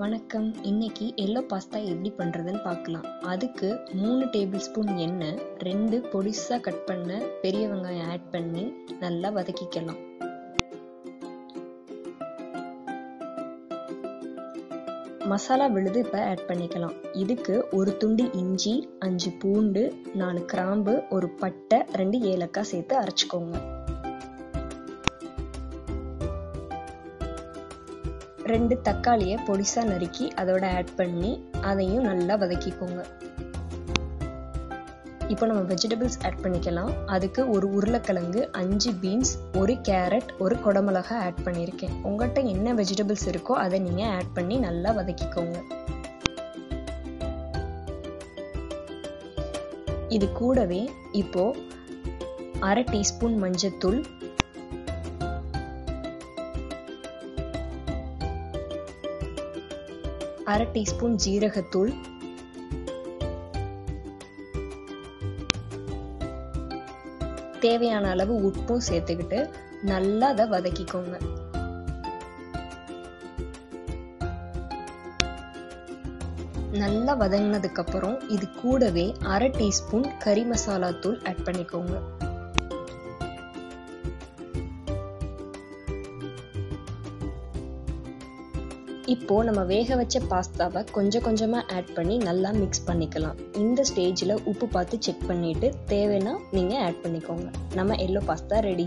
வணக்கம். இன்னைக்கு yellow pasta எப்படி பண்றதுன்னு பார்க்கலாம். அதுக்கு 3 டேபிள் ஸ்பூன் எண்ணெய், 2 பொடிசா கட் பண்ண பெரிய வெங்காயம் ஆட் பண்ணி நல்லா வதக்கிக்கலாம். மசாலா விழுது இப்போ ஆட் பண்ணிக்கலாம். இதுக்கு ஒரு துண்டு இஞ்சி, 5 பூண்டு, 4 கிராம்பு, ஒரு பட்டை, 2 ஏலக்காய் சேர்த்து அரைச்சிக்கோங்க. 2 தக்காளியை பொடிசா நறுக்கி அதோட ஆட் பண்ணி அதையும் நல்லா வதக்கிக்கோங்க. இப்போ நம்ம வெஜிடபிள்ஸ் ஆட் பண்ணிக்கலாம். அதுக்கு ஒரு உருளைக்கிழங்கு, 5 பீன்ஸ், ஒரு கேரட், ஒரு குடமிளகாய் ஆட் பண்ணியிருக்கேன். உங்கள்கிட்ட என்ன வெஜிடபிள்ஸ் இருக்கோ அதை நீங்கள் ஆட் பண்ணி நல்லா வதக்கிக்கோங்க. இது கூடவே இப்போ 1/2 டீஸ்பூன் மஞ்சத்தூள், 1/2 டீஸ்பூன் ஜீரகத்தூள், தேவையான அளவு உப்பும் சேர்த்துக்கிட்டு நல்லா அதை வதக்கிக்கோங்க. நல்லா வதங்கினதுக்கு அப்புறம் இது கூடவே 1/2 டீஸ்பூன் கறி மசாலா தூள் ஆட் பண்ணிக்கோங்க. இப்போ நம்ம வேக வச்ச பாஸ்தாவை கொஞ்சம் கொஞ்சமா ஆட் பண்ணி நல்லா மிக்ஸ் பண்ணிக்கலாம். இந்த ஸ்டேஜ்ல உப்பு பார்த்து செக் பண்ணிட்டு தேவைன்னா நீங்க ஆட் பண்ணிக்கோங்க. நம்ம எல்லோ பாஸ்தா ரெடி.